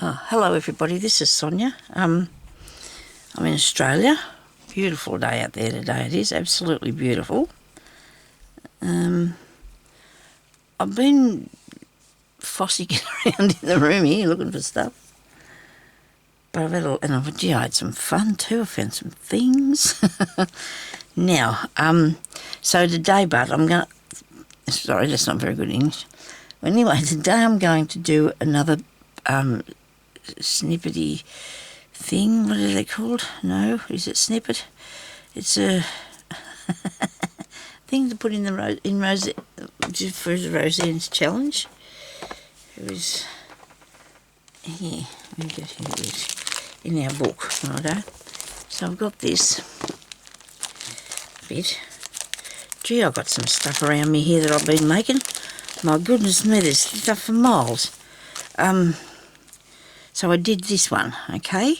Hello everybody, this is Sonya. I'm in Australia. Beautiful day out there today. It is absolutely beautiful. I've been fossicking around in the room here looking for stuff. But I had some fun too. I found some things. Now, so today, sorry, that's not very good English. Anyway, today I'm going to do another snippety thing. What are they called? No, is it Snippet? It's a thing to put in for Rosanne's challenge. It was here. Let me get here. It is in our book, righto. So I've got this bit. Gee, I've got some stuff around me here that I've been making. My goodness me, there's stuff for miles. So I did this one, okay?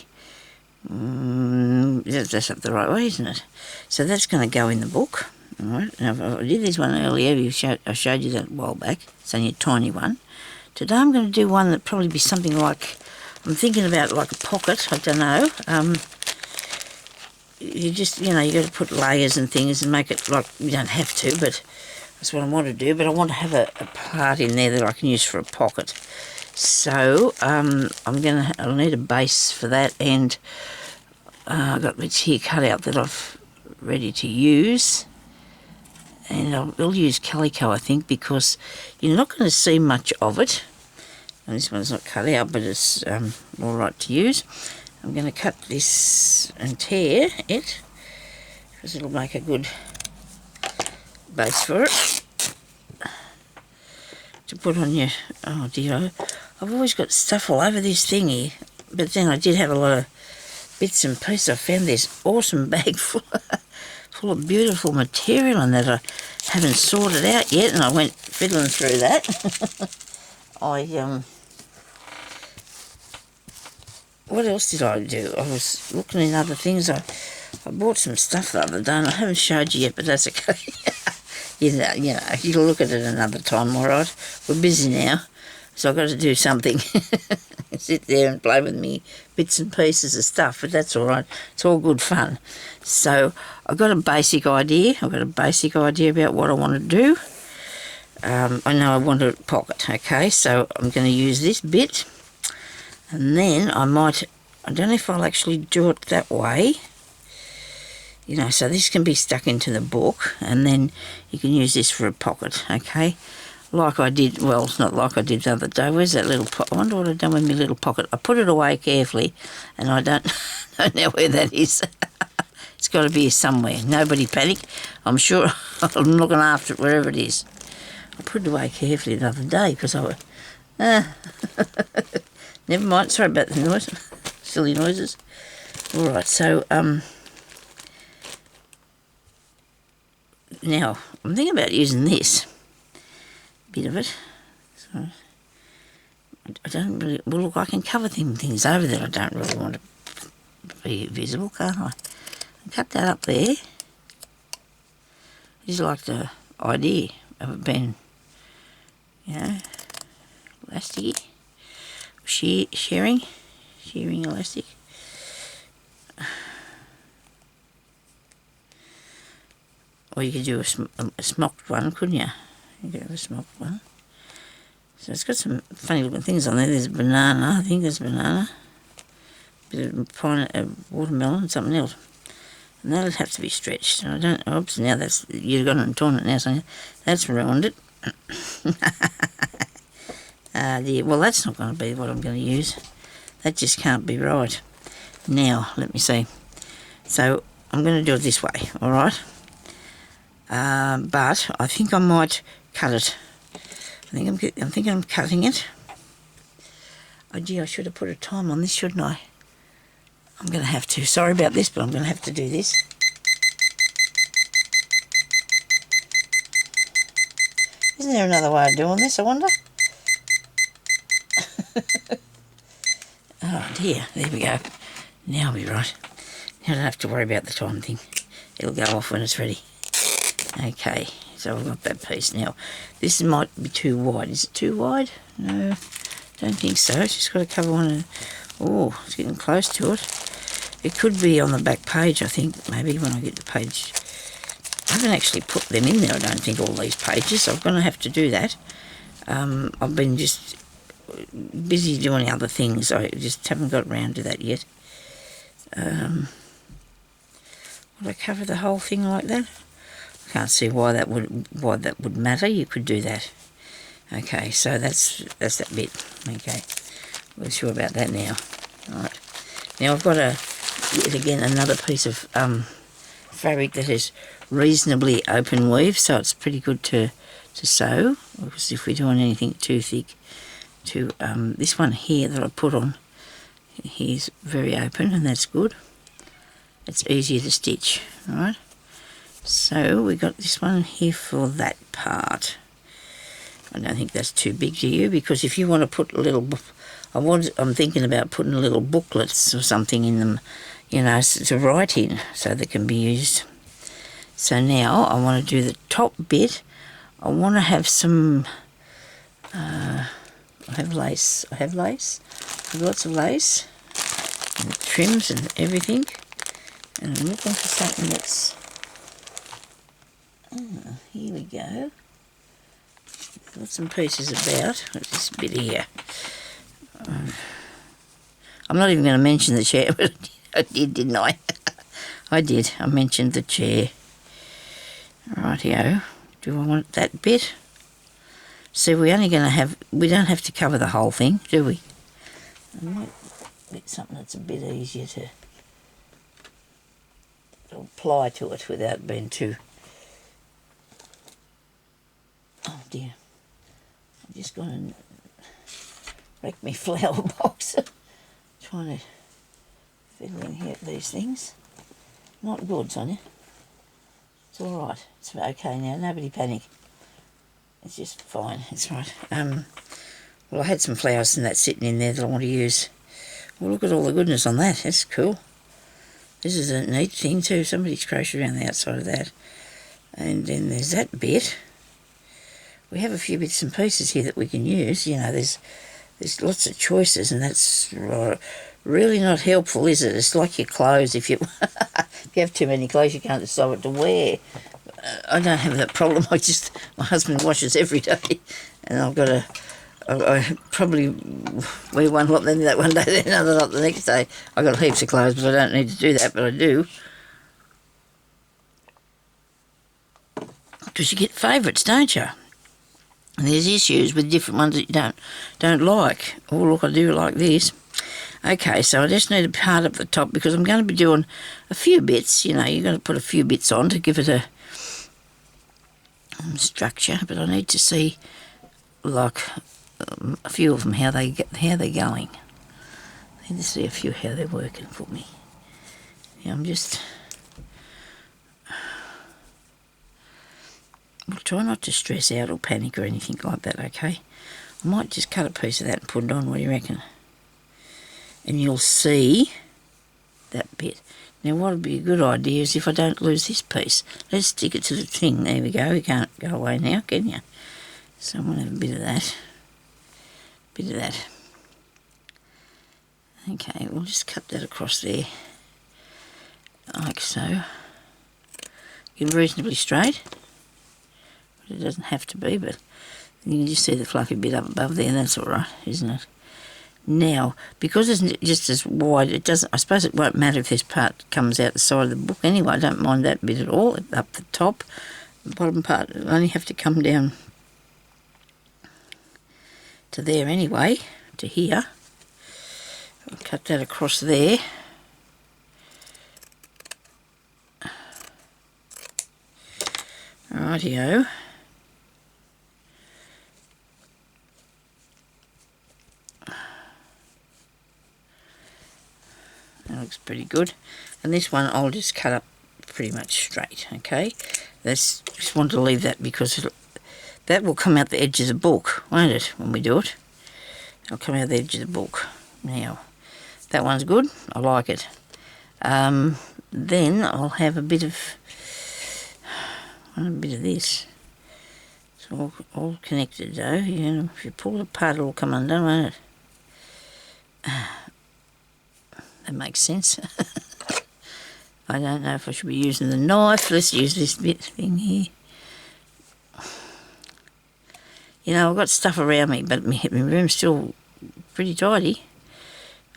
That's up the right way, isn't it? So that's going to go in the book. All right. Now, I did this one earlier. I showed you that a while back. It's only a tiny one. Today I'm going to do one that probably be something like, I'm thinking about like a pocket. I don't know. You just, you got to put layers and things and make it like, you don't have to, but that's what I want to do. But I want to have a part in there that I can use for a pocket. So I'll need a base for that, and I've got bits here cut out that I've ready to use, and I'll use calico, I think, because you're not going to see much of it. And this one's not cut out, but it's all right to use. I'm going to cut this and tear it because it'll make a good base for it to put on your, oh dear, I've always got stuff all over this thing here, but then I did have a lot of bits and pieces. I found this awesome bag full of beautiful material in that I haven't sorted out yet, and I went fiddling through that. What else did I do? I was looking in other things. I bought some stuff the other day, and I haven't showed you yet, but that's okay. You'll look at it another time, all right? We're busy now, so I've got to do something. Sit there and play with me bits and pieces of stuff, but that's all right. It's all good fun. So I've got a basic idea. About what I want to do. I know I want a pocket, okay? So I'm going to use this bit, and then I don't know if I'll actually do it that way. So this can be stuck into the book, and then you can use this for a pocket, okay? Like I did, well, it's not like I did the other day. Where's that little pocket? I wonder what I've done with my little pocket. I put it away carefully, and I don't know where that is. It's got to be somewhere. Nobody panic. I'm sure I'm looking after it wherever it is. I put it away carefully the other day because I was... Never mind. Sorry about the noise. Silly noises. All right, so... Now, I'm thinking about using this bit of it. So I don't really... Well, look, I can cover things over there. I don't really want to be visible, can't I? Cut that up there. This is like the idea of it being, elasticy. Shearing elastic. Or you could do a smocked one, couldn't you? You could have a smocked one. So it's got some funny looking things on there. There's a banana, I think there's a banana. Bit of watermelon and something else. And that'll have to be stretched. And I don't, oops, now you've gone and torn it now, so that's ruined it. Well, that's not going to be what I'm going to use. That just can't be right. Now, let me see. So I'm going to do it this way, all right? But I think I might cut it. I'm thinking I'm cutting it. Oh gee, I should have put a time on this, shouldn't I? I'm going to have to. Sorry about this, but I'm going to have to do this. Isn't there another way of doing this, I wonder? Oh dear, there we go. Now I'll be right. Now I don't have to worry about the time thing. It'll go off when it's ready. Okay, so I've got that piece now. This might be too wide. Is it too wide? No. Don't think so. It's just got to cover one. And, oh, it's getting close to it. It could be on the back page, I think, maybe when I get the page. I haven't actually put them in there, I don't think, all these pages. I'm going to have to do that. I've been just busy doing other things. I just haven't got around to that yet. Would I cover the whole thing like that? I can't see why that would matter. You could do that. Okay, so that's that bit. Okay, we're sure about that now. All right. Now I've got yet again another piece of fabric that is reasonably open weave, so it's pretty good to sew, because if we're doing anything too thick, this one here that I put on, here's very open, and that's good. It's easier to stitch, all right? So we got this one here for that part. I don't think that's too big to you, because if you want to put a little, I'm thinking about putting little booklets or something in them, you know, to write in, so they can be used. So now I want to do the top bit. I want to have some, I have lace. I have lots of lace, and trims and everything. And I'm looking for something that's, here we go. Got some pieces about. What's this bit here? I'm not even going to mention the chair, but I did, didn't I? I did. I mentioned the chair. Rightio. Do I want that bit? See, we're only going to have, we don't have to cover the whole thing, do we? I might get something that's a bit easier to apply to it without being too... Oh dear. I'm just going to wreck my flower box. Trying to fiddle in here these things. Not good, Sonya. It's all right. It's okay now. Nobody panic. It's just fine. It's right. Well, I had some flowers and that sitting in there that I want to use. Well, look at all the goodness on that. That's cool. This is a neat thing too. Somebody's crocheted around the outside of that. And then there's that bit. We have a few bits and pieces here that we can use. You know, there's lots of choices, and that's really not helpful, is it? It's like your clothes. If you if you have too many clothes, you can't decide what to wear. I don't have that problem. My husband washes every day, and I've got to. I probably wear one lot, then that one day, then another lot the next day. I've got heaps of clothes, but I don't need to do that, but I do. Because you get favourites, don't you? And there's issues with different ones that you don't like. Oh, look, I do like this. Okay, so I just need a part up the top, because I'm going to be doing a few bits. You know, you're going to put a few bits on to give it a structure, but I need to see, like, a few of them, how they're going. I need to see a few how they're working for me. Yeah, I'm just... Well, try not to stress out or panic or anything like that, okay? I might just cut a piece of that and put it on, what do you reckon? And you'll see that bit. Now, what would be a good idea is if I don't lose this piece. Let's stick it to the thing. There we go. We can't go away now, can you? So I'm going to have a bit of that. Bit of that. Okay, we'll just cut that across there. Like so. Get reasonably straight. It doesn't have to be, but you can just see the fluffy bit up above there. That's all right, isn't it? Now, because it's just as wide, it doesn't. I suppose it won't matter if this part comes out the side of the book anyway. I don't mind that bit at all. Up the top, the bottom part will only have to come down to there anyway, to here. I'll cut that across there. Rightio. That looks pretty good. And this one I'll just cut up pretty much straight, okay? Just want to leave that because that will come out the edge of the book, won't it, when we do it? It'll come out the edge of the book. Now, that one's good. I like it. Then I'll have a bit of this. It's all connected though. You know, if you pull it apart, it'll come undone, won't it? that makes sense. I don't know if I should be using the knife. Let's use this bit thing here. You know, I've got stuff around me, but my room's still pretty tidy.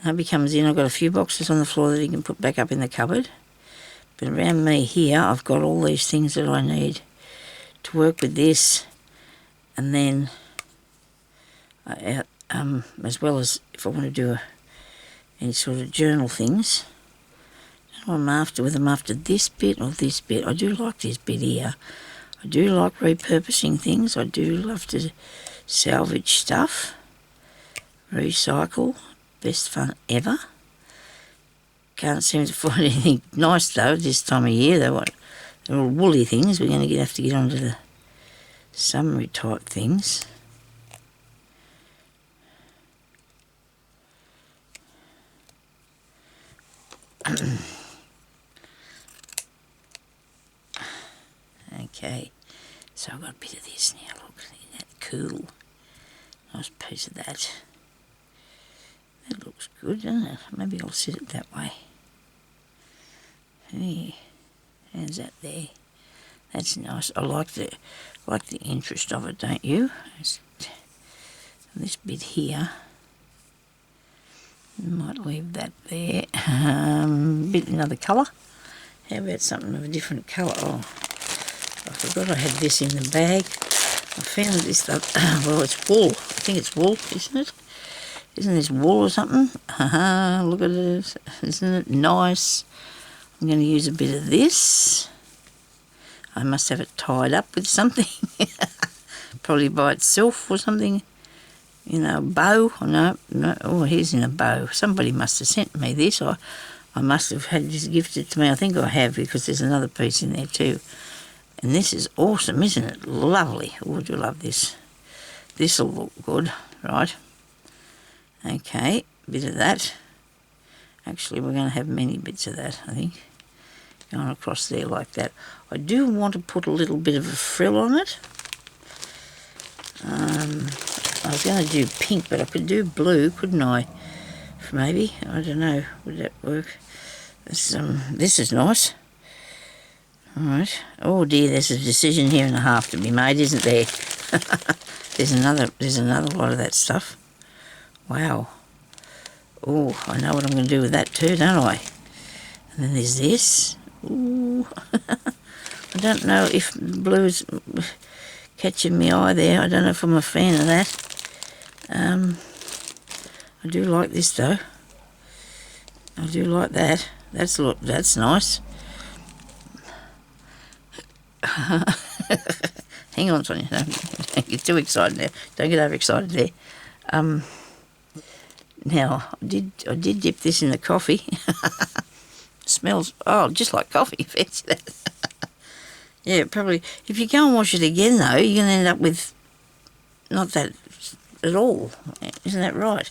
Hubby comes in, I've got a few boxes on the floor that he can put back up in the cupboard. But around me here, I've got all these things that I need to work with this. And then, as well as if I want to do any sort of journal things, I don't know what I'm after, whether I'm after this bit or this bit. I do like this bit here. I do like repurposing things. I do love to salvage stuff. Recycle. Best fun ever. Can't seem to find anything nice though this time of year. They're all woolly things. We're going to have to get onto the summery type things. Okay, so I've got a bit of this now. Look, isn't that cool? Nice piece of that. That looks good, doesn't it? Maybe I'll sit it that way. Hey, how's that there? That's nice. I like the interest of it, don't you? This bit here. Might leave that there. Bit another colour. How about something of a different colour? Oh, I forgot I had this in the bag. I found this stuff. Well, it's wool. I think it's wool, isn't it? Isn't this wool or something? Look at it. Isn't it nice? I'm going to use a bit of this. I must have it tied up with something. Probably by itself or something. You know, a bow. Oh, no. Oh, here's in a bow. Somebody must have sent me this. I must have had this gifted to me. I think I have, because there's another piece in there too. And this is awesome, isn't it? Lovely. Oh, would you love this? This'll look good, right? Okay, bit of that. Actually, we're going to have many bits of that, I think. Going across there like that. I do want to put a little bit of a frill on it. I was going to do pink, but I could do blue, couldn't I? Maybe. I don't know. Would that work? This is nice. All right. Oh dear, there's a decision here and a half to be made, isn't there? There's another lot of that stuff. Wow. Oh, I know what I'm going to do with that too, don't I? And then there's this. Ooh. I don't know if blue's catching my eye there. I don't know if I'm a fan of that. I do like this though. I do like that. That's nice. Hang on, Sonya. Don't get too excited there. Don't get overexcited there. Now, I did dip this in the coffee. Smells, just like coffee. Fancy that. Yeah, probably. If you go and wash it again, though, you're going to end up with not that at all. Isn't that right?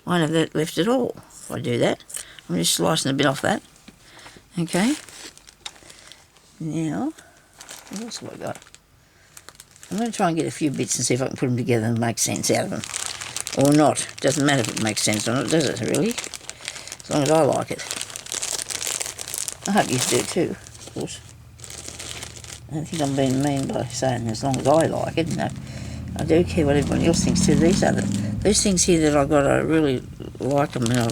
I won't have that left at all if I do that. I'm just slicing a bit off that. Okay. Now, what else have I got? I'm going to try and get a few bits and see if I can put them together and make sense out of them. Or not. Doesn't matter if it makes sense or not, does it, really? As long as I like it. I hope you do too, of course. I don't think I'm being mean by saying as long as I like it. No, I do care what everybody else thinks too. These things here that I got, I really like them, and I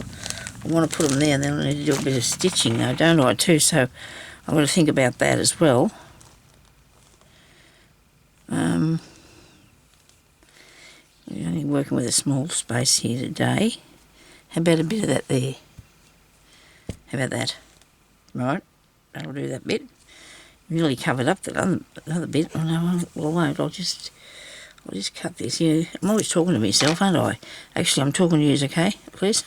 want to put them there, and then I need to do a bit of stitching though, don't I, too? So I've got to think about that as well. We're only working with a small space here today. How about a bit of that there? How about that? Right, that'll do that bit. Nearly covered up that other bit. Oh no, well, I won't. I'll just cut this here. I'm always talking to myself, aren't I? Actually, I'm talking to you, okay? Please?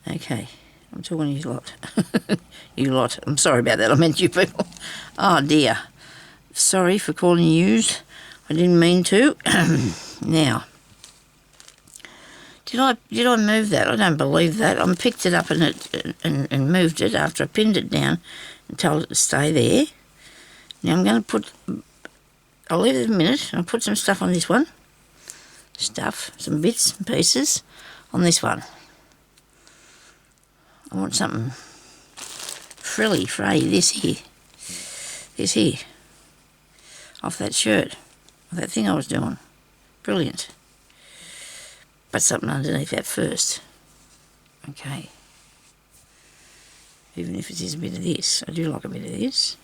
Okay, I'm talking to you lot. You lot. I'm sorry about that. I meant you people. Oh dear. Sorry for calling yous. I didn't mean to. Now, did I move that? I don't believe that. I picked it up and moved it after I pinned it down and told it to stay there. Now I'm going to I'll leave it a minute and I'll put some stuff on this one. Some bits and pieces on this one. I want something frilly, frayy, this here, off that shirt, that thing I was doing. Brilliant. But something underneath that first. Okay. Even if it is a bit of this. I do like a bit of this.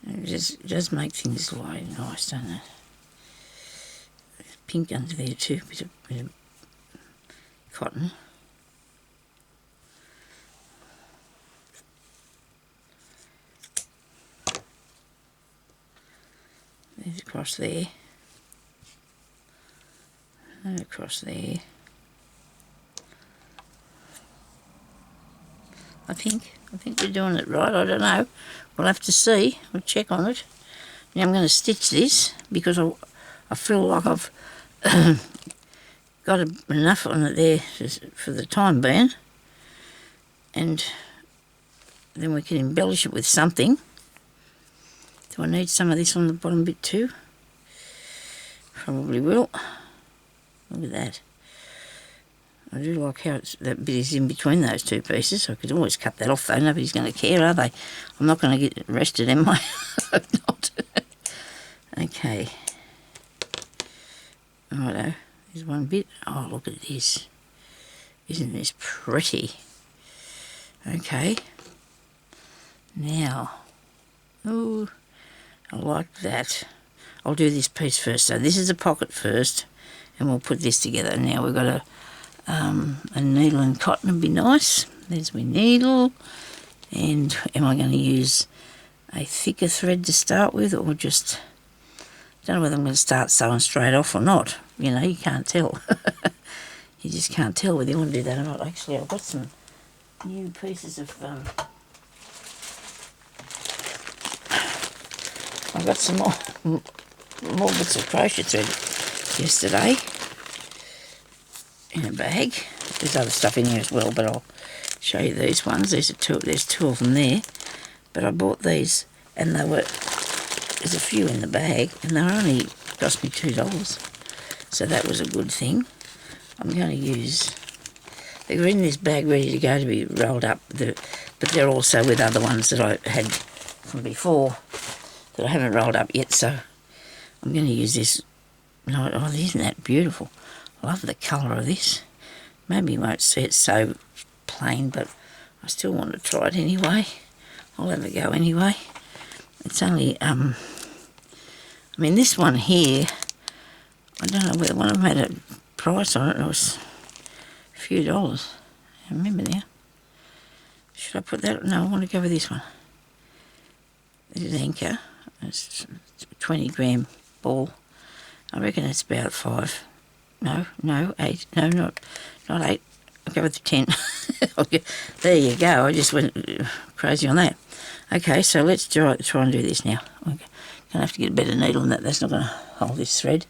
It does make things light and nice, doesn't it? Pink under there too, bit of cotton. There's across there. And across there. I think we're doing it right. I don't know. We'll have to see. We'll check on it. Now I'm going to stitch this because I feel like I've got enough on it there for the time being. And then we can embellish it with something. Do I need some of this on the bottom bit too? Probably will. Look at that. I do like how that bit is in between those two pieces. I could always cut that off though. Nobody's going to care, are they? I'm not going to get arrested, am I? I hope not. Okay. Righto. There's one bit. Oh, look at this. Isn't this pretty? Okay. Now. Ooh, I like that. I'll do this piece first. So this is a pocket first, and we'll put this together. Now we've got a needle and cotton would be nice. There's my needle. And am I going to use a thicker thread to start with, or just, don't know whether I'm going to start sewing straight off or not. You know, you can't tell. You just can't tell whether you want to do that or not. Actually, I've got some new pieces of, I got some more bits of crochet thread yesterday in a bag. There's other stuff in here as well, but I'll show you these ones. There's two of them there, but I bought these and they were, there's a few in the bag and they only cost me $2, so that was a good thing. I'm going to use, they're in this bag ready to go to be rolled up, but they're also with other ones that I had from before that I haven't rolled up yet, so I'm going to use this. No, oh, isn't that beautiful? I love the colour of this. Maybe you won't see it so plain, but I still want to try it anyway. I'll have a go anyway. It's only, I mean, this one here, I don't know whether one of them had a price on it. It was a few dollars. I remember now. Should I put that? No, I want to go with this one. This is Anchor. It's a 20 gram ball. I reckon it's about 5. No, 8. No, not 8. I'll go with the 10. There you go. I just went crazy on that. Okay, so let's try and do this now. I'm going to have to get a better needle than that. That's not going to hold this thread.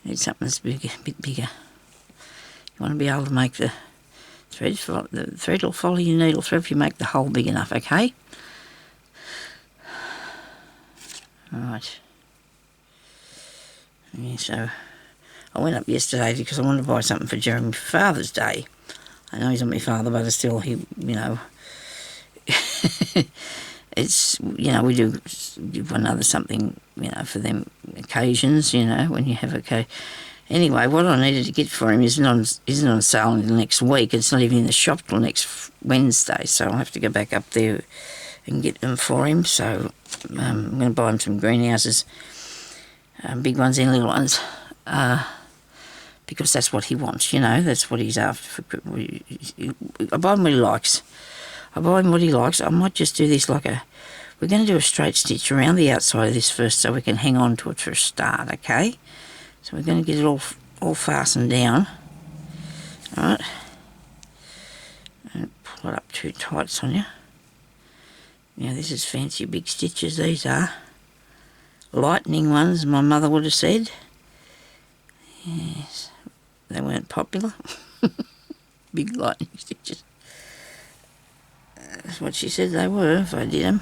Need something that's bigger, a bit bigger. You want to be able to make the thread will follow your needle thread if you make the hole big enough, okay? Right. Yeah, so I went up yesterday because I wanted to buy something for Jeremy for Father's Day. I know he's not my father, but still, he, you know, it's, you know, we do give one another something, you know, for them occasions, you know, when you have a Anyway, what I needed to get for him isn't on sale until next week. It's not even in the shop till next Wednesday, so I'll have to go back up there and get them for him. So I'm going to buy him some greenhouses, big ones and little ones, because that's what he wants, you know, that's what he's after. I buy him what he likes. I might just do this like we're going to do a straight stitch around the outside of this first so we can hang on to it for a start, okay? So we're going to get it all fastened down, all right? Don't pull it up too tight, Sonya. Now this is fancy big stitches, these are. Lightning ones, my mother would have said. Yes, they weren't popular. Big lightning stitches. That's what she said they were if I did them.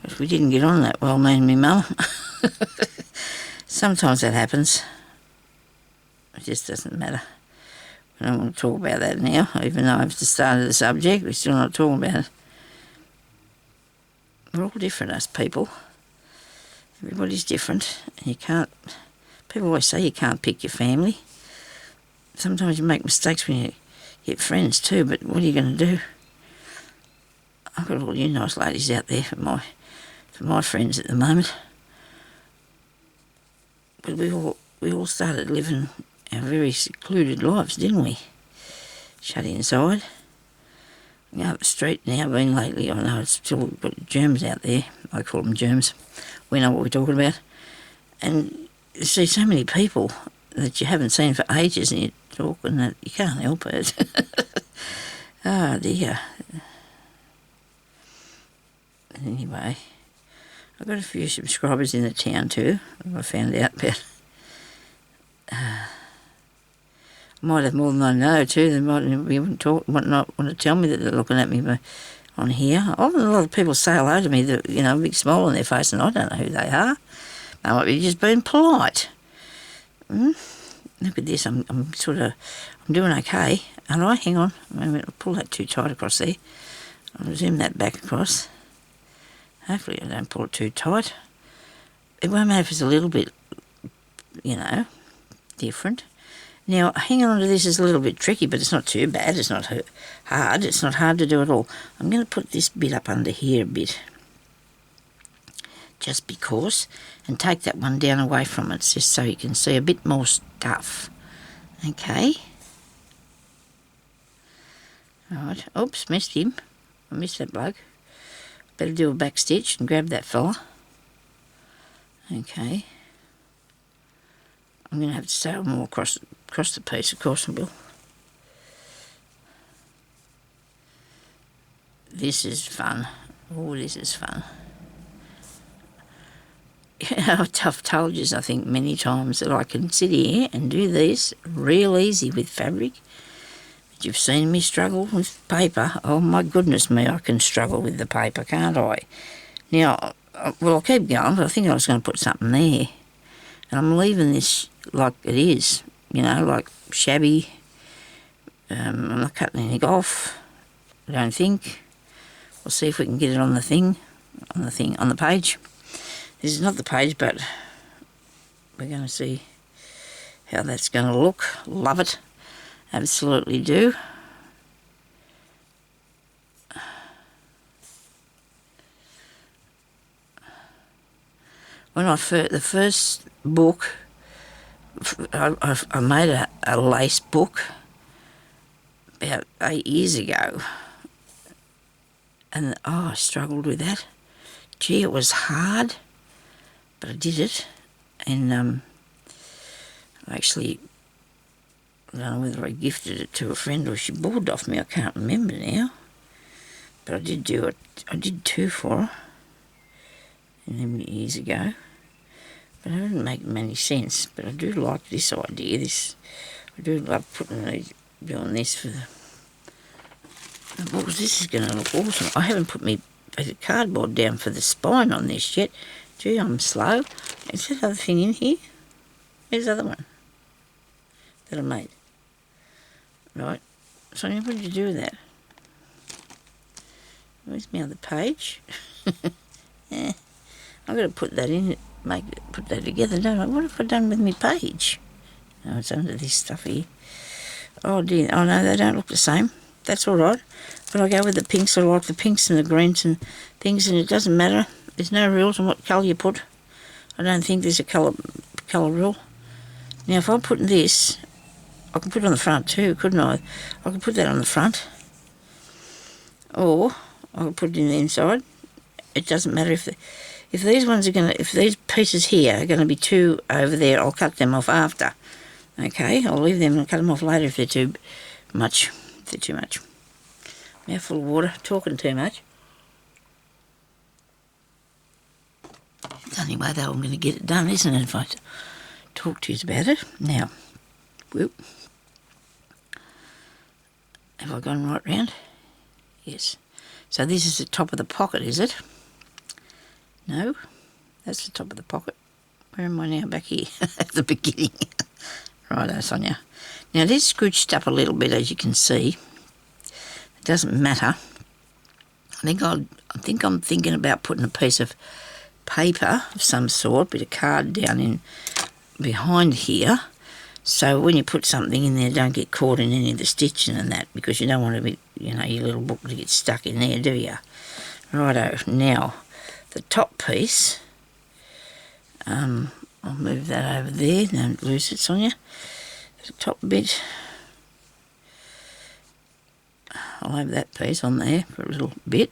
If we didn't get on that well, me and me mum. Sometimes that happens. it just doesn't matter. I don't want to talk about that now, even though I've just started the subject. We're still not talking about it. We're all different, us people. Everybody's different. And you can't... People always say you can't pick your family. Sometimes you make mistakes when you get friends too, but what are you going to do? I've got all you nice ladies out there for my friends at the moment. But we all started living our very secluded lives, didn't we? Shut inside. Go up the street now, been lately, I know it's still got germs out there. I call them germs. We know what we're talking about. And you see so many people that you haven't seen for ages and you're talking that you can't help it. Oh dear. Anyway, I've got a few subscribers in the town too, I found out about. Might have more than I know too. They might not want to tell me that they're looking at me on here. A lot of people say hello to me that, you know, a big smile on their face, and I don't know who they are. They might be just being polite. Look at this, I'm doing okay. And hang on, I'll pull that too tight across there. I'll zoom that back across. Hopefully I don't pull it too tight. It won't matter if it's a little bit, you know, different. Now, hanging on to this is a little bit tricky, but it's not too bad. It's not hard. It's not hard to do at all. I'm going to put this bit up under here a bit, just because, and take that one down away from it, just so you can see a bit more stuff. Okay. Right. Oops, missed him. I missed that bloke. Better do a back stitch and grab that fella. Okay. I'm going to have to sail more across the piece, of course I will. This is fun. Oh, this is fun. I've told you, I think, many times that I can sit here and do this real easy with fabric. But you've seen me struggle with paper. Oh, my goodness me, I can struggle with the paper, can't I? Now, well, I'll keep going, but I think I was going to put something there. And I'm leaving this like it is, you know, like shabby. I'm not cutting anything off, I don't think. We'll see if we can get it on the page. This is not the page, but we're going to see how that's going to look. Love it. Absolutely do. When the first book, I made a lace book about 8 years ago, and I struggled with that. Gee, it was hard, but I did it, and actually, I don't know whether I gifted it to a friend or she bought it off me. I can't remember now, but I did do it. I did 2 for her, years ago. But it didn't make many sense. But I do like this idea. I do love doing this for the books. This is going to look awesome. I haven't put my bit of cardboard down for the spine on this yet. Gee, I'm slow. Is that other thing in here? There's the other one that I made. Right. Sonya, what did you do with that? Where's my other page? I've got to put that in, put that together, don't I? What have I done with my page? Oh, it's under this stuff here. Oh dear, oh no, they don't look the same. That's all right. But I go with the pinks. I like the pinks and the greens and things, and it doesn't matter. There's no rules on what colour you put. I don't think there's a colour rule. Now, if I'm putting this, I can put it on the front too, couldn't I? I could put that on the front, or I could put it in the inside. It doesn't matter if these pieces here are going to be too over there. I'll cut them off after. Okay, I'll leave them and cut them off later if they're too much. Mouthful of water, talking too much. It's the only way though I'm going to get it done, isn't it, if I talk to you about it. Now, whoop. Have I gone right round? Yes. So this is the top of the pocket, is it? No, that's the top of the pocket. Where am I now? Back here at the beginning. Righto, Sonia. Now it is scrooched up a little bit, as you can see. It doesn't matter. I think I'm thinking about putting a piece of paper of some sort, bit of card down in behind here, so when you put something in there, don't get caught in any of the stitching and that, because you don't want to be, you know, your little book to get stuck in there, do you? Righto. Now the top piece, I'll move that over there. Don't lose it, Sonia. The top bit, I'll have that piece on there for a little bit.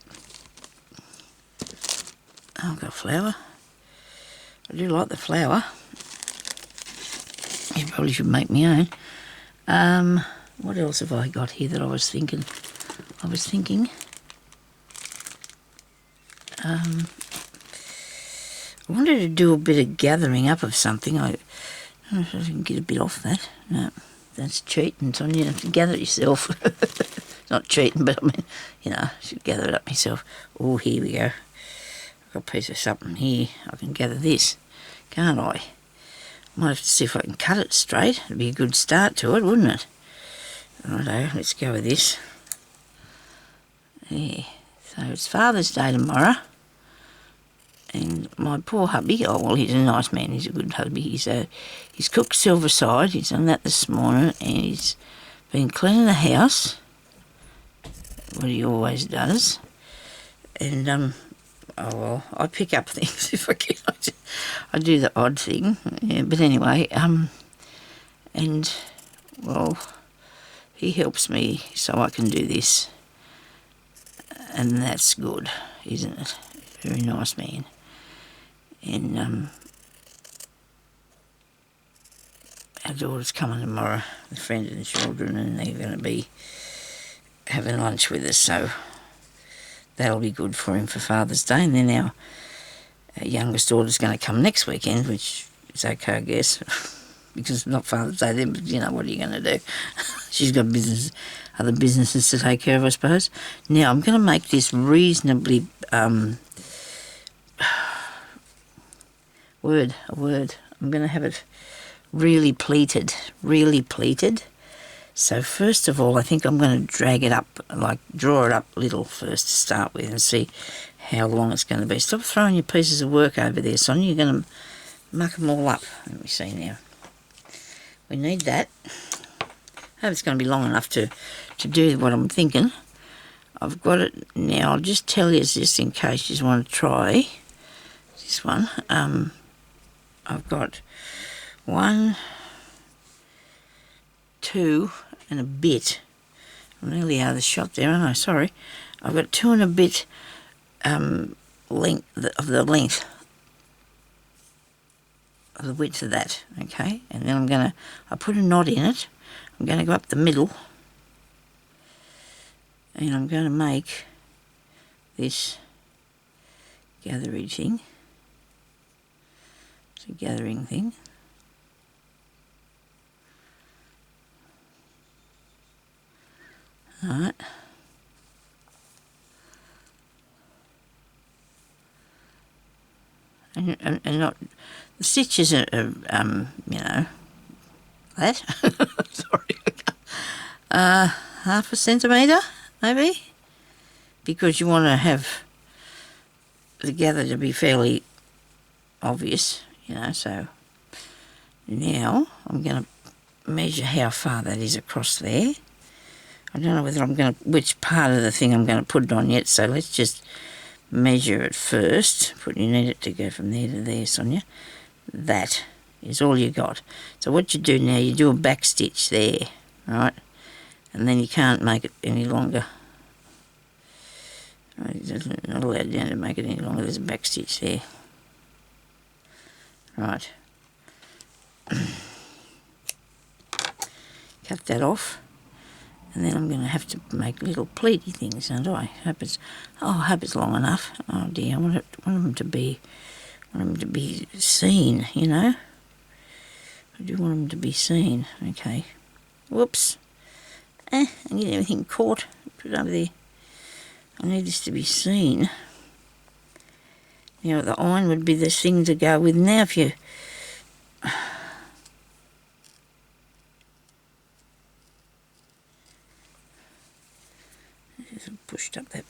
Oh, I've got a flower. I do like the flower. You probably should make my own. What else have I got here that I was thinking? I wanted to do a bit of gathering up of something. I don't know if I can get a bit off that. No, that's cheating, Sonia. You have to gather it yourself. Not cheating, but I mean, you know, I should gather it up myself. Oh, here we go. I've got a piece of something here. I can gather this, can't I? Might have to see if I can cut it straight. It'd be a good start to it, wouldn't it? Righto, let's go with this. There. So it's Father's Day tomorrow. And my poor hubby, oh well, he's a nice man, he's a good hubby. He's cooked silver side, he's done that this morning, and he's been cleaning the house, what he always does. And oh well, I pick up things if I can. I do the odd thing, yeah, but anyway, and well, he helps me so I can do this, and that's good, isn't it? Very nice man. And our daughter's coming tomorrow, the friend and the children, and they're going to be having lunch with us, so that'll be good for him for Father's Day. And then our youngest daughter's going to come next weekend, which is okay, I guess, because it's not Father's Day then, but you know, what are you going to do? She's got other businesses to take care of, I suppose. Now, I'm going to make this reasonably... a word. I'm going to have it really pleated. So first of all, I think I'm going to drag it up, like draw it up a little first to start with, and see how long it's going to be. Stop throwing your pieces of work over there, Sonia. You're going to muck them all up. Let me see now. We need that. I hope it's going to be long enough to do what I'm thinking. I've got it now. I'll just tell you this in case you want to try this one. I've got 1, 2 and a bit. I'm nearly out of the shot there, aren't I? Sorry. I've got 2 and a bit length of the width of that, okay? And then I put a knot in it. I'm going to go up the middle, and I'm going to make this gathering thing. It's a gathering thing. Alright. And not the stitches are you know, that. Sorry. Half a centimetre, maybe, because you want to have the gather to be fairly obvious, you know. So now I'm going to measure how far that is across there. I don't know whether which part of the thing I'm going to put it on yet, so let's just measure it first. You need it to go from there to there, Sonia. That is all you got. So what you do now, you do a back stitch there, right? And then you can't make it any longer. You're not allowed down to make it any longer. There's a back stitch there. Right. Cut that off. And then I'm going to have to make little pleaty things, don't I? I hope it's long enough. Oh dear, I want them to be seen, you know. I do want them to be seen. Okay. Whoops. I get everything caught. Put it over there. I need this to be seen. Now the iron would be the thing to go with. Now if you... Just pushed up that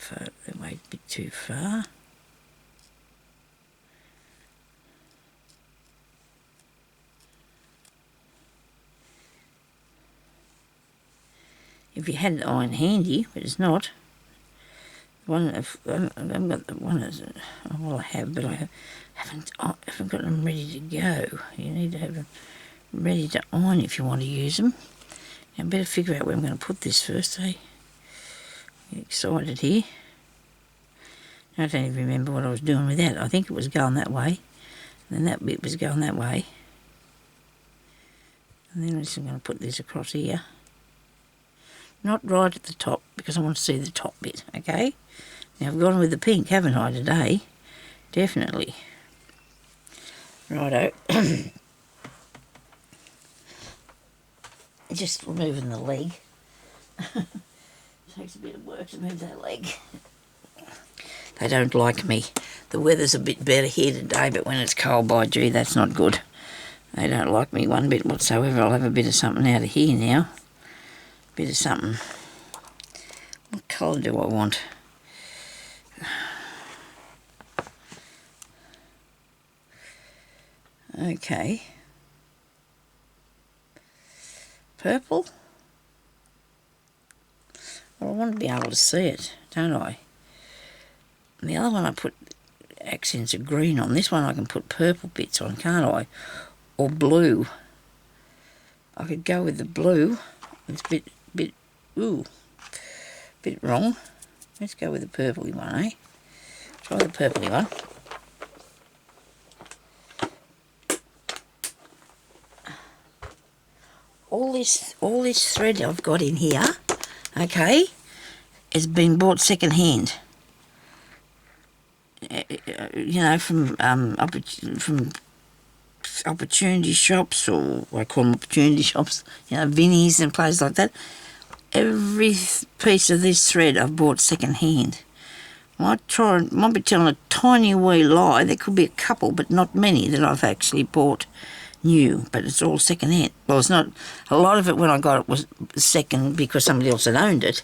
way a bit too far. If you had the iron handy, but it's not. I haven't got the one as well. I have, but I haven't got them ready to go. You need to have them ready to iron if you want to use them. Now, I better figure out where I'm going to put this first, eh? Get excited here. I don't even remember what I was doing with that. I think it was going that way, and then that bit was going that way, and then I'm just going to put this across here. Not right at the top, because I want to see the top bit, okay? Now, I've gone with the pink, haven't I, today? Definitely. Righto. Just removing the leg. Takes a bit of work to move that leg. They don't like me. The weather's a bit better here today, but when it's cold, by gee, that's not good. They don't like me one bit whatsoever. I'll have a bit of something out of here now. Bit of something. What colour do I want? Okay. Purple? Well, I want to be able to see it, don't I? And the other one I put accents of green on. This one I can put purple bits on, can't I? Or blue. I could go with the blue. It's a bit wrong. Let's go with the purpley one, eh? Try the purpley one. All this thread I've got in here, okay, has been bought second hand. You know, from opportunity shops, or I call them opportunity shops, you know, Vinnie's and places like that. Every piece of this thread I've bought second hand. Might be telling a tiny wee lie. There could be a couple, but not many that I've actually bought new, but it's all second hand. Well, it's not, a lot of it when I got it was second because somebody else had owned it,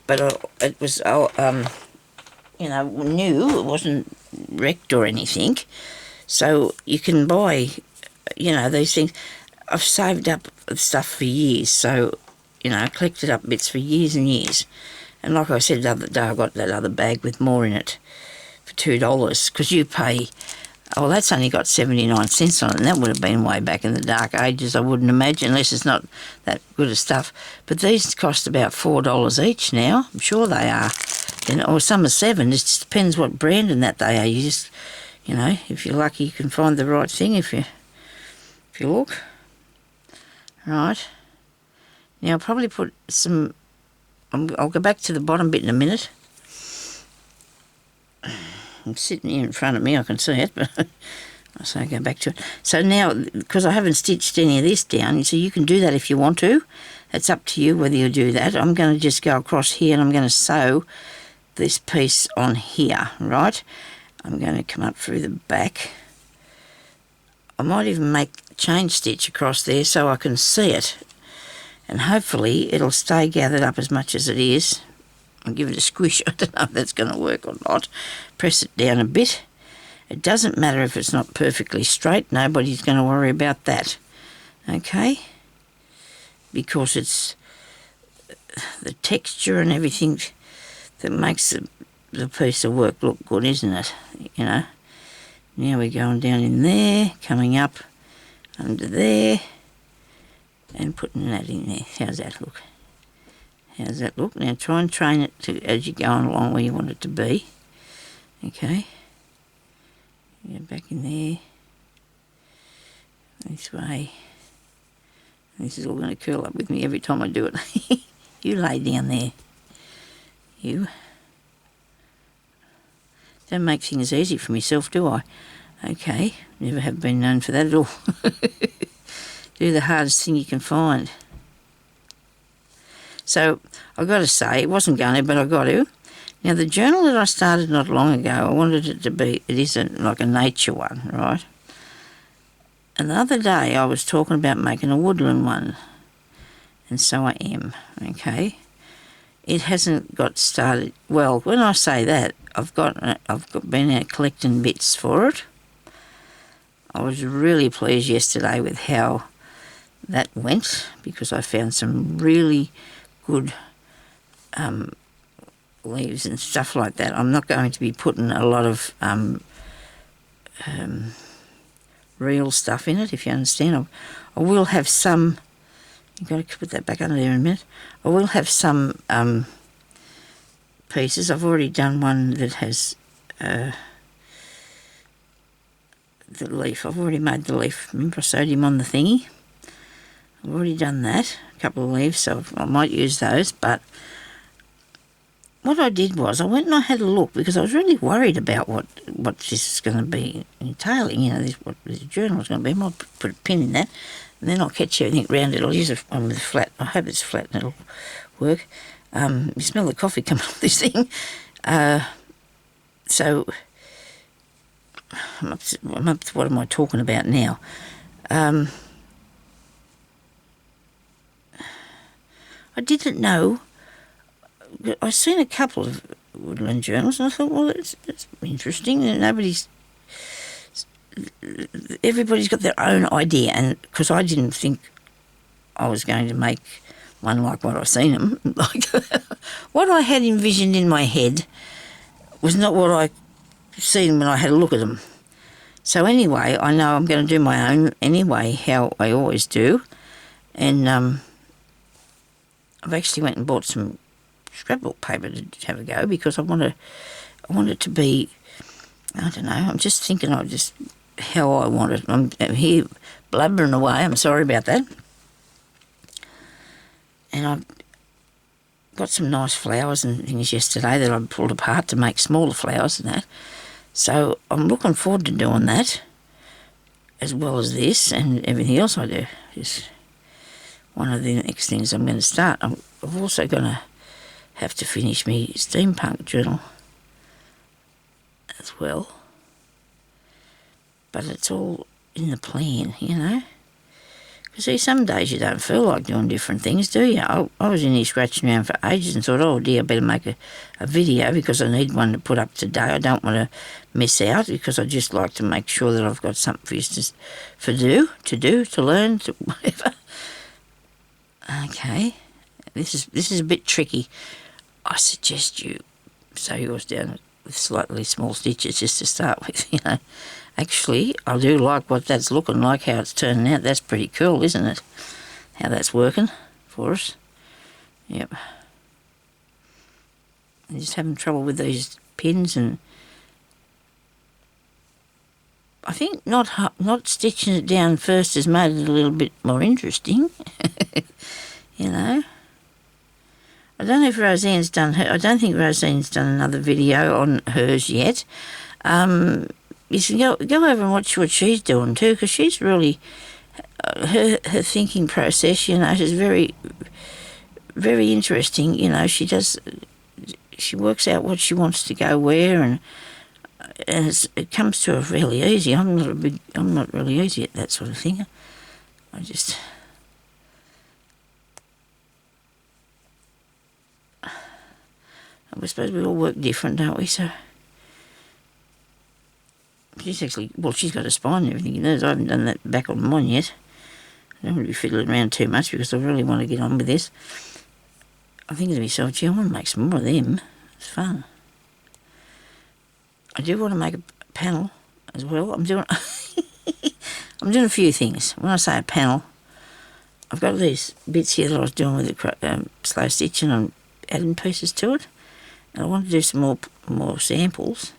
but it was, you know, new. It wasn't wrecked or anything. So you can buy, you know, these things. I've saved up stuff for years, so, you know, collected up bits for years and years. And like I said the other day, I got that other bag with more in it for $2, because you pay, oh, well, that's only got 79 cents on it, and that would have been way back in the dark ages, I wouldn't imagine, unless it's not that good of stuff. But these cost about $4 each now. I'm sure they are. Or some are $7. It just depends what brand and that they are. You just, you know, if you're lucky, you can find the right thing if you look. Right. Now, I'll probably put some, I'll go back to the bottom bit in a minute. It's sitting here in front of me, I can see it, but I say go back to it. So now, because I haven't stitched any of this down, so you can do that if you want to. It's up to you whether you do that. I'm going to just go across here and I'm going to sew this piece on here, right? I'm going to come up through the back. I might even make chain stitch across there so I can see it. And hopefully it'll stay gathered up as much as it is. I'll give it a squish. I don't know if that's going to work or not. Press it down a bit. It doesn't matter if it's not perfectly straight. Nobody's going to worry about that. Okay? Because it's the texture and everything that makes the piece of work look good, isn't it? You know? Now we're going down in there, coming up under there, and putting that in there. How's that look? How's that look? Now try and train it to as you're going along where you want it to be. Okay. Get back in there. This way. This is all going to curl up with me every time I do it. You lay down there. You. Don't make things easy for myself, do I? Okay. Never have been known for that at all. Do the hardest thing you can find. So, I've got to say, it wasn't going to, but I've got to. Now, the journal that I started not long ago, I wanted it to be, it isn't like a nature one, right? And the other day, I was talking about making a woodland one. And so I am, okay? it hasn't got started. Well, when I say that, been out collecting bits for it. I was really pleased yesterday with how that went, because I found some really good leaves and stuff like that. I'm not going to be putting a lot of real stuff in it, if you understand. I will have some. You've got to put that back under there in a minute. I will have some pieces. I've already done one that has the leaf. I've already made the leaf. Remember I sodium on the thingy? I've already done that. A couple of leaves, so I might use those. But what I did was I went and I had a look, because I was really worried about what this is going to be entailing. You know, what this journal is going to be. I might put a pin in that, and then I'll catch everything round it. I'll use one with flat. I hope it's flat and it'll work. You smell the coffee coming off this thing. So I'm up to what am I talking about now? I didn't know. I've seen a couple of woodland journals, and I thought, well, it's interesting. And everybody's got their own idea, and because I didn't think I was going to make one like what I've seen them. Like what I had envisioned in my head was not what I seen when I had a look at them. So anyway, I know I'm going to do my own anyway, how I always do. And I've actually went and bought some scrapbook paper to have a go, because I want it to be, I don't know, I'm just thinking of just how I want it. I'm here blubbering away, I'm sorry about that. And I've got some nice flowers and things yesterday that I pulled apart to make smaller flowers and that. So I'm looking forward to doing that, as well as this and everything else I do. It's one of the next things I'm going to start. I'm also going to have to finish my steampunk journal as well. But it's all in the plan, you know. Because see, some days you don't feel like doing different things, do you? I was in here scratching around for ages and thought, oh dear, I better make a video, because I need one to put up today. I don't want to miss out, because I just like to make sure that I've got something for you to learn, to whatever. Okay, this is a bit tricky. I suggest you sew yours down with slightly small stitches just to start with, you know. Actually, I do like what that's looking like, how it's turning out. That's pretty cool, isn't it? How that's working for us. Yep. I'm just having trouble with these pins, and I think not stitching it down first has made it a little bit more interesting. You know. I don't know if Rosanne's done her. I don't think Rosanne's done another video on hers yet. You should go over and watch what she's doing too, because she's really her thinking process. You know, is very, very interesting. You know, she works out what she wants to go where, and it comes to her really easy. I'm not really easy at that sort of thing. I suppose we all work different, don't we? So she's got a spine and everything. I haven't done that back on mine yet. I don't want to be fiddling around too much, because I really want to get on with this. I'm thinking to myself, gee, I want to make some more of them. It's fun. I do want to make a panel as well. I'm doing a few things. When I say a panel, I've got these bits here that I was doing with the slow stitch, and I'm adding pieces to it. And I want to do some more samples.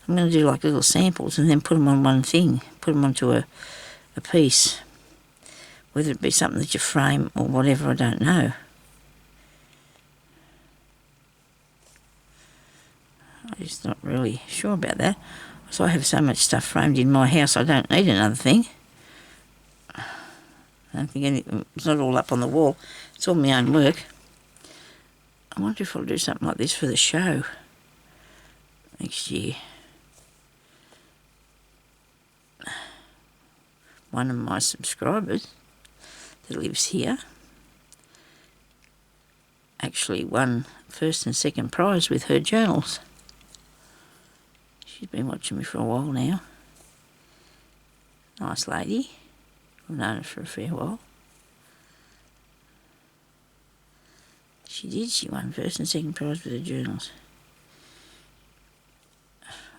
I'm going to do like little samples and then put them on one thing, put them onto a piece, whether it be something that you frame or whatever, I don't know. I'm just not really sure about that. So I have so much stuff framed in my house, I don't need another thing. I don't think it's not all up on the wall. It's all my own work. I wonder if I'll do something like this for the show next year. One of my subscribers that lives here actually won first and second prize with her journals. She's been watching me for a while now. Nice lady. I've known her for a fair while. She did. She won first and second prize with her journals.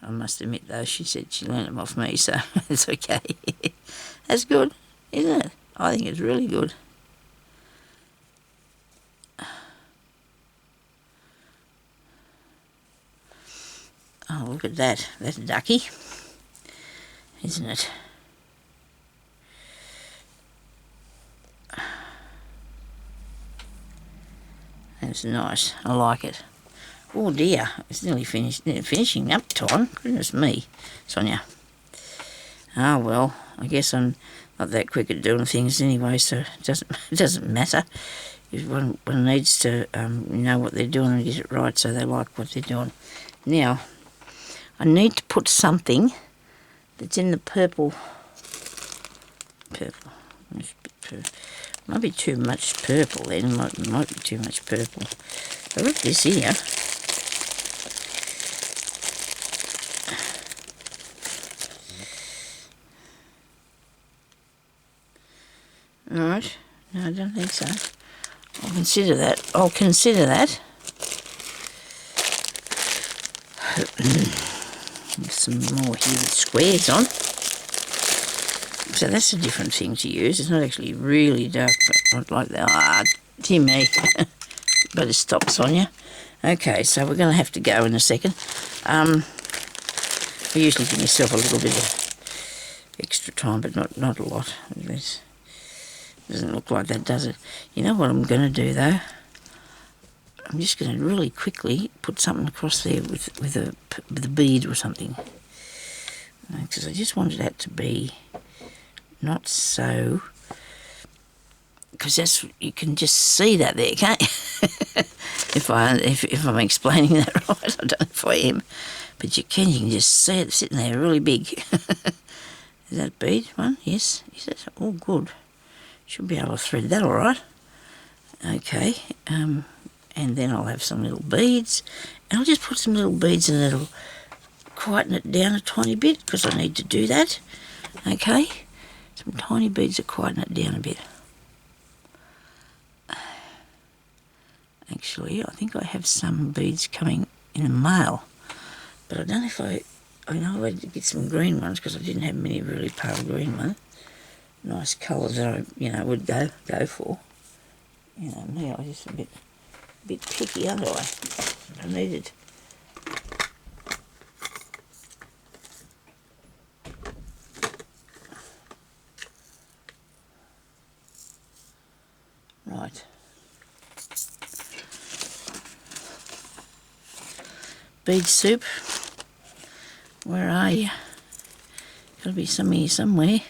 I must admit, though, she said she learned them off me, so it's okay. That's good, isn't it? I think it's really good. Oh, look at that. That's ducky, isn't it? That's nice. I like it. Oh dear, it's nearly finished. Finishing up time. Goodness me, Sonya. Oh well, I guess I'm not that quick at doing things anyway, so it doesn't matter. One needs to know what they're doing and get it right, so they like what they're doing. Now, I need to put something that's in the purple. Might be too much purple then. Might be too much purple. I've got this here. Alright, no, I don't think so. I'll consider that. There's some more here with squares on. So that's a different thing to use. It's not actually really dark, but not like that. Ah, dear me. Better stop, Sonya. Okay, so we're going to have to go in a second. I usually give myself a little bit of extra time, but not a lot. It doesn't look like that, does it? You know what I'm going to do, though? I'm just going to really quickly put something across there with a bead or something. Because I just wanted that to be not so... Because that's, you can just see that there, can't you? if I'm explaining that right, I don't know if I am. But you can just see it sitting there really big. Is that bead one? Yes. Is it? Oh, good. Should be able to thread that all right. Okay. And then I'll have some little beads. And I'll just put some little beads in that'll quieten it down a tiny bit, because I need to do that. Okay. Some tiny beads to quieten it down a bit. Actually, I think I have some beads coming in the mail. But I don't know if I know I had to get some green ones, because I didn't have many really pale green ones. Nice colours that I, would go for. Me, I was just a bit picky, aren't I? I needed. Right. Bead soup. Where are you? Gotta be some here somewhere.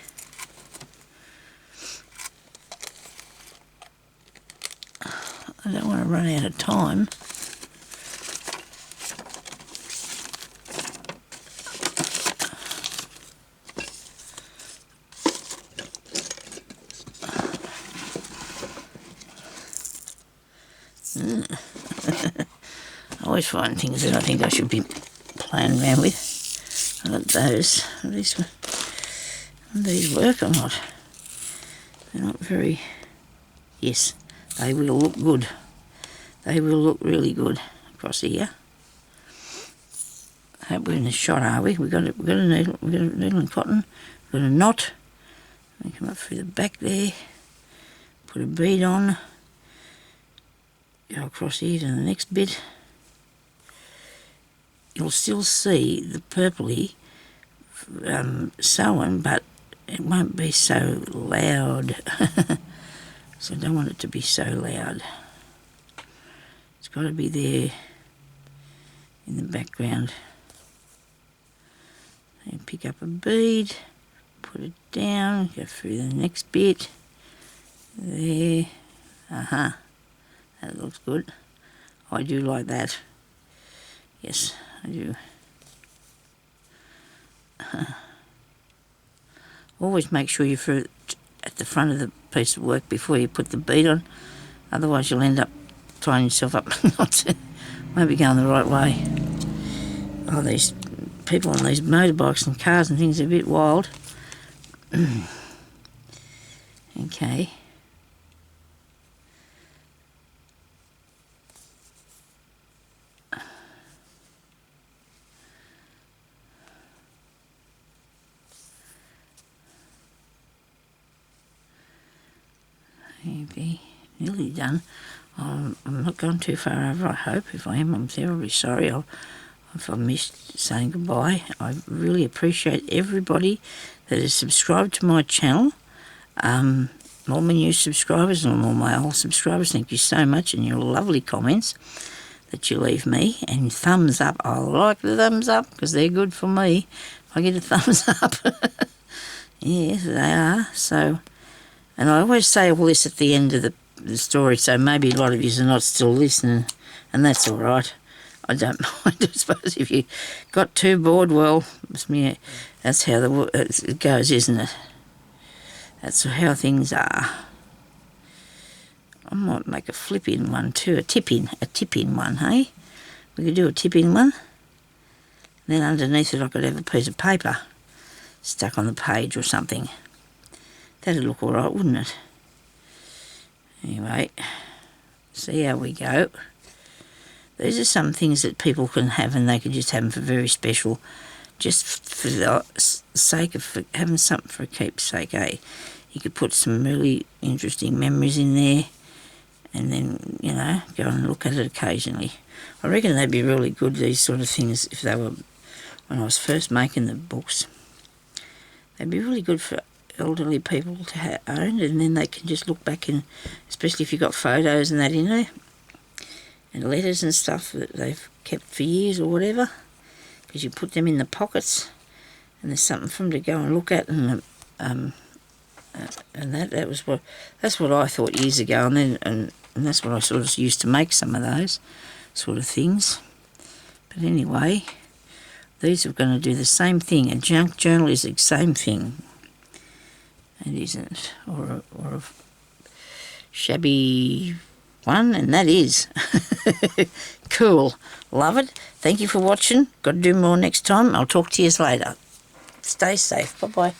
I don't want to run out of time. I always find things that I think I should be playing around with. I got those. At least these work or not? They're not very... Yes, they will look good. They will look really good across here. I hope we're in the shot, are we? We've got a needle, and cotton. We've got a knot. We come up through the back there. Put a bead on. Go across here to the next bit. You'll still see the purpley sewn, but it won't be so loud. So I don't want it to be so loud. It's got to be there in the background. And pick up a bead, put it down, go through the next bit. There. That looks good. I do like that. Yes, I do. Always make sure you're at the front of the piece of work before you put the bead on. Otherwise you'll end up tying yourself up not to maybe going the right way. Oh, these people on these motorbikes and cars and things are a bit wild. Okay. Maybe nearly done. I'm not going too far over, I hope. If I am, I'm terribly sorry. If I missed saying goodbye. I really appreciate everybody that has subscribed to my channel. All my new subscribers and all my old subscribers, thank you so much, and your lovely comments that you leave me. And thumbs up. I like the thumbs up because they're good for me. If I get a thumbs up. Yes, they are. So, and I always say all this at the end of the story, so maybe a lot of you are not still listening, and that's all right. I don't mind. I suppose if you got too bored, well, that's how it goes, isn't it? That's how things are. I might make a flip-in one too, a tip-in one, hey? We could do a tip-in one. Then underneath it I could have a piece of paper stuck on the page or something. That'd look all right, wouldn't it? Anyway, see how we go. These are some things that people can have, and they can just have them for very special, just for the sake of having something for a keepsake, eh? You could put some really interesting memories in there, and then, you know, go and look at it occasionally. I reckon they'd be really good, these sort of things, if they were, when I was first making the books. They'd be really good for elderly people to own, and then they can just look back in, especially if you've got photos and that in there, and letters and stuff that they've kept for years or whatever, because you put them in the pockets, and there's something for them to go and look at, and that's what I thought years ago, and that's what I sort of used to make some of those sort of things. But anyway, these are going to do the same thing. A junk journal is the same thing. It isn't, or a shabby one, and that is. Cool. Love it. Thank you for watching. Got to do more next time. I'll talk to you later. Stay safe. Bye-bye.